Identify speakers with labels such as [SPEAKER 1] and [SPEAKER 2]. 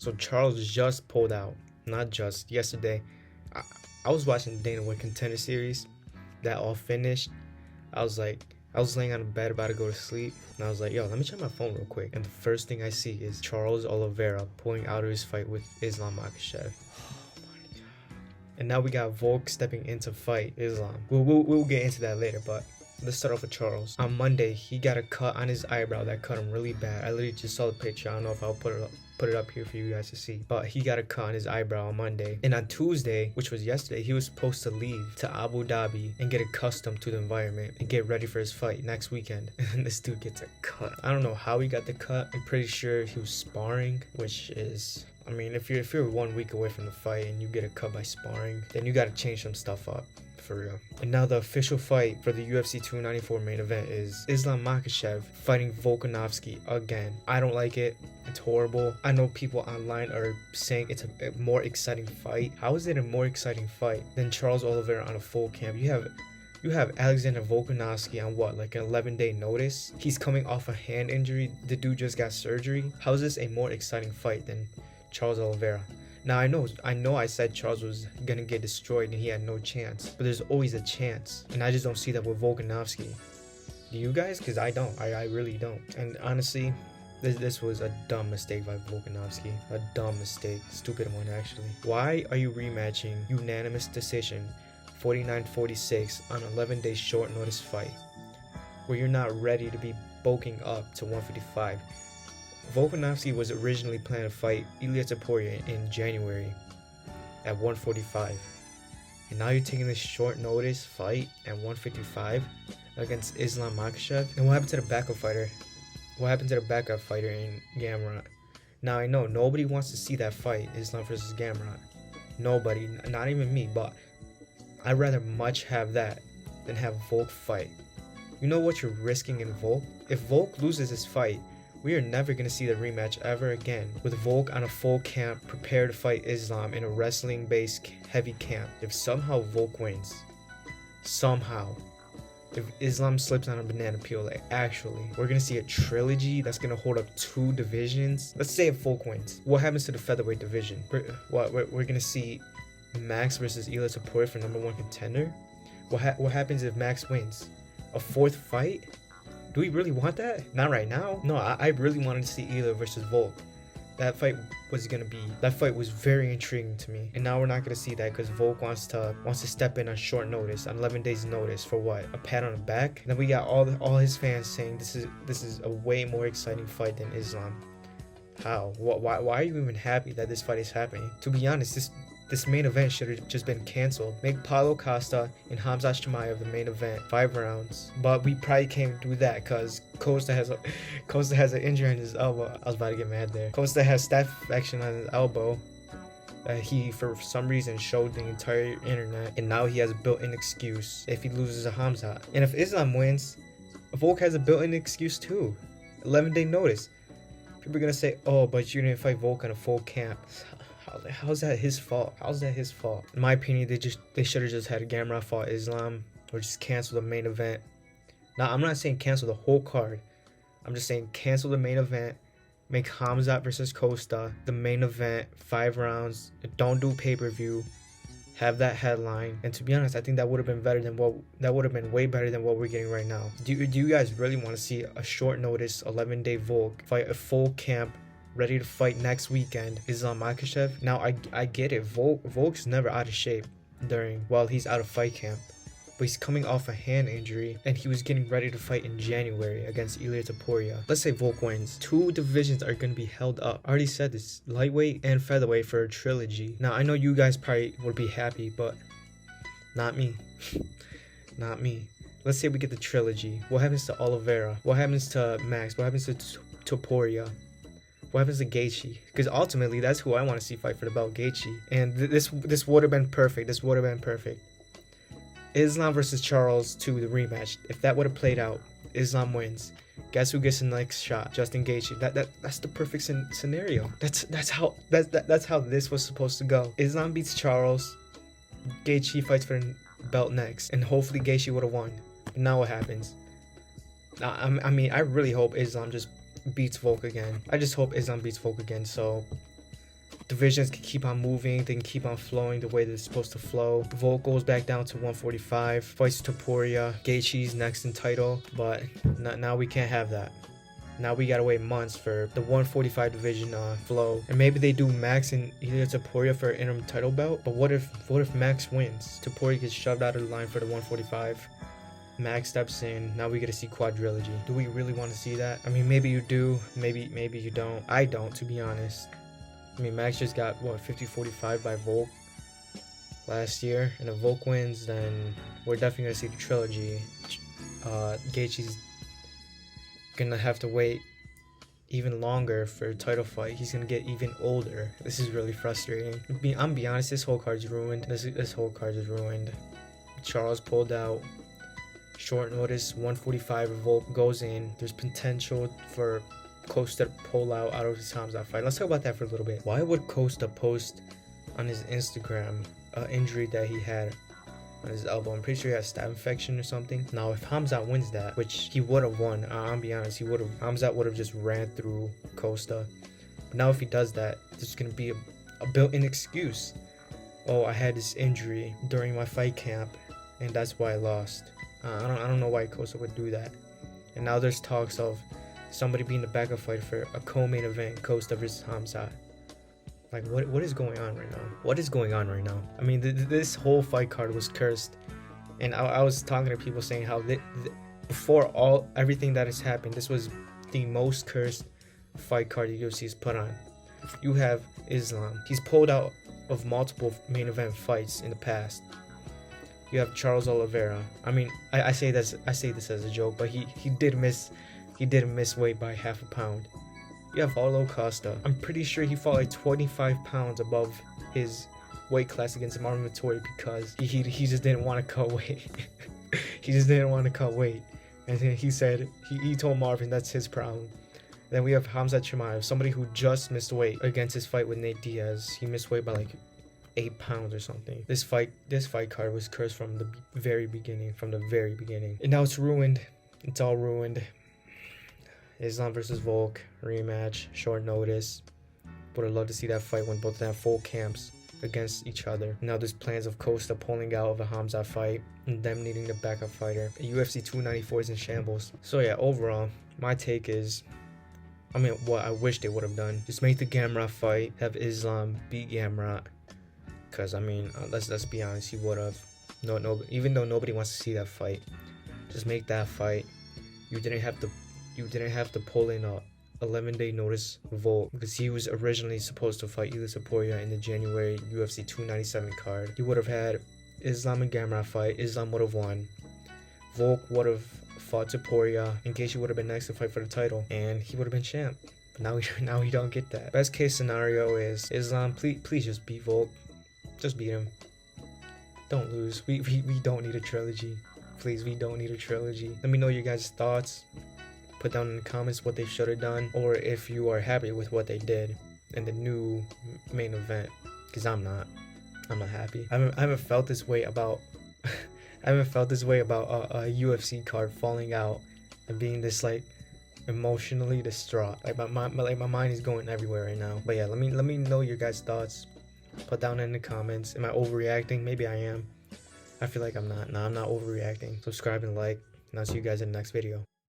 [SPEAKER 1] So Charles just pulled out. Not just yesterday. I, I was watching the Dana White Contender series. That all finished. I was laying on the bed about to go to sleep, and I was like, yo, let me check my phone real quick. And the first thing I see is Charles Oliveira pulling out of his fight with Islam Makhachev. Oh my god. And now we got Volk stepping in to fight Islam. We'll get into that later, but let's start off with Charles. On Monday, he got a cut on his eyebrow that cut him really bad. I literally just saw the picture. I don't know if I'll put it up here for you guys to see, but he got a cut on his eyebrow on Monday. And on Tuesday, which was yesterday, he was supposed to leave to Abu Dhabi and get accustomed to the environment and get ready for his fight next weekend. And this dude gets a cut. I don't know how he got the cut. I'm pretty sure he was sparring, which is, I mean, if you're 1 week away from the fight and you get a cut by sparring, then you got to change some stuff up. For real. And now the official fight for the UFC 294 main event is Islam Makhachev fighting Volkanovski again. I don't like it. It's horrible. I know people online are saying it's a more exciting fight. How is it a more exciting fight than Charles Oliveira on a full camp? You have Alexander Volkanovski on what, like an 11-day notice? He's coming off a hand injury. The dude just got surgery. How is this a more exciting fight than Charles Oliveira? Now, I know I said Charles was gonna get destroyed and he had no chance, but there's always a chance, and I just don't see that with Volkanovski. Do you guys? Because I don't. I really don't. And honestly, this was a dumb mistake by Volkanovski. A dumb mistake. Stupid one, actually. Why are you rematching unanimous decision 49-46 on an 11-day short notice fight where you're not ready to be bulking up to 155? Volkanovski was originally planning to fight Ilia Topuria in January at 145. And now you're taking this short notice fight at 155 against Islam Makhachev. And what happened to the backup fighter? What happened to the backup fighter in Gamrot? Now I know nobody wants to see that fight, Islam versus Gamrot. Nobody, not even me, but I'd rather much have that than have Volk fight. You know what you're risking in Volk? If Volk loses this fight, we are never going to see the rematch ever again, with Volk on a full camp prepared to fight Islam in a wrestling-based heavy camp. If somehow Volk wins, if Islam slips on a banana peel, like actually, we're going to see a trilogy that's going to hold up 2 divisions. Let's say if Volk wins, what happens to the featherweight division? We're going to see Max versus Ilia Topuria for #1 contender? What happens if Max wins? A 4th fight? Do we really want that? Not right now. No, I really wanted to see Ilia versus Volk. That fight was very intriguing to me. And now we're not gonna see that because Volk wants to step in on short notice, on 11 days notice for what? A pat on the back? And then we got all his fans saying this is a way more exciting fight than Islam. How? Why are you even happy that this fight is happening? To be honest, this main event should have just been cancelled. Make Paulo Costa and Khamzat Chimaev the main event, 5 rounds. But we probably can't do that because Costa has an injury on his elbow. I was about to get mad there. Costa has staph infection on his elbow. He, for some reason, showed the entire internet, and now he has a built-in excuse if he loses to Khamzat. And if Islam wins, Volk has a built-in excuse too. 11-day notice. People are gonna say, oh, but you didn't fight Volk on a full camp. How's that his fault? How's that his fault? In my opinion, they should have just had Gamrot fight Islam or just cancel the main event. Now, I'm not saying cancel the whole card. I'm just saying cancel the main event. Make Khamzat versus Costa the main event, 5 rounds. Don't do pay-per-view. Have that headline. And to be honest, I think that would have been way better than what we're getting right now. Do you guys really want to see a short notice 11-day Volk fight a full camp, ready to fight next weekend, Islam Makhachev? Now, I get it. Volk's never out of shape while he's out of fight camp. But he's coming off a hand injury, and he was getting ready to fight in January against Ilia Topuria. Let's say Volk wins. 2 divisions are going to be held up. I already said this, lightweight and featherweight for a trilogy. Now, I know you guys probably would be happy, but not me. Not me. Let's say we get the trilogy. What happens to Oliveira? What happens to Max? What happens to Topuria? What happens to Gaethje? Because ultimately, that's who I want to see fight for the belt, Gaethje. And this would have been perfect. This would have been perfect. Islam versus Charles 2, the rematch. If that would have played out, Islam wins. Guess who gets the next shot? Justin Gaethje. That's the perfect scenario. That's how this was supposed to go. Islam beats Charles. Gaethje fights for the belt next, and hopefully Gaethje would have won. But now what happens? I mean, I really hope Islam just beats Volk again. I just hope Islam beats Volk again, so divisions can keep on moving, they can keep on flowing the way they're supposed to flow. Volk goes back down to 145, fights Topuria. Gaethje's next in title, but now we can't have that. Now we gotta wait months for the 145 division flow, and maybe they do Max and either Topuria for an interim title belt. But what if Max wins? Topuria gets shoved out of the line for the 145. Max steps in. Now we get to see quadrilogy. Do we really want to see that? I mean, maybe you do, maybe you don't. I don't, to be honest. I mean, Max just got what 50-45 by Volk last year, and if Volk wins, then we're definitely gonna see the trilogy. Gaethje's gonna have to wait even longer for a title fight. He's gonna get even older. This is really frustrating. I'm be honest, this whole card's ruined. This whole card is ruined. Charles pulled out. Short notice, 145 Volk goes in. There's potential for Costa to pull out of his Hamzat fight. Let's talk about that for a little bit. Why would Costa post on his Instagram an injury that he had on his elbow? I'm pretty sure he had staph infection or something. Now, if Hamzat wins that, which he would have won, I'll be honest, Hamzat would have just ran through Costa. But now if he does that, there's gonna be a built-in excuse. Oh, I had this injury during my fight camp, and that's why I lost. I don't know why Costa would do that. And now there's talks of somebody being the backup fighter for a co-main event, Costa versus Hamzat. Like, what is going on right now? What is going on right now? I mean, this whole fight card was cursed, and I was talking to people saying how before everything that has happened, this was the most cursed fight card the UFC has put on. You have Islam. He's pulled out of multiple main event fights in the past. You have Charles Oliveira. I mean, I say this as a joke, but he did miss weight by half a pound. You have Paulo Costa. I'm pretty sure he fought like 25 pounds above his weight class against Marvin Vettori because he just didn't want to cut weight. He just didn't want to cut weight, and then he said he told Marvin that's his problem. Then we have Khamzat Chimaev, somebody who just missed weight against his fight with Nate Diaz. He missed weight by like 8 pounds or something. This fight card was cursed from the very beginning, and now it's ruined. It's all ruined. Islam versus Volk rematch, short notice. But I'd love to see that fight when both of them have full camps against each other. Now there's plans of Costa pulling out of a Hamzat fight and them needing the backup fighter. UFC 294 is in shambles. So yeah, overall, my take is, I mean, what I wish they would have done, just make the Gamrot fight, have Islam beat Gamrot. Cause I mean, let's be honest, he would have. No, even though nobody wants to see that fight, just make that fight. You didn't have to pull in a 11-day notice Volk because he was originally supposed to fight Ilia Topuria in the January UFC 297 card. He would have had Islam and Gamrot fight. Islam would have won. Volk would have fought Topuria in case he would have been next to fight for the title, and he would have been champ. But now we don't get that. Best case scenario is Islam, please just beat Volk. Just beat him. Don't lose. We don't need a trilogy. Please, we don't need a trilogy. Let me know your guys' thoughts. Put down in the comments what they should have done, or if you are happy with what they did in the new main event. Cause I'm not happy. I haven't felt this way about a UFC card falling out and being this like emotionally distraught. Like my mind is going everywhere right now. But yeah, let me know your guys' thoughts. Put down in the comments. Am I overreacting? Maybe I am. I feel like I'm not. No, I'm not overreacting. Subscribe and like, and I'll see you guys in the next video.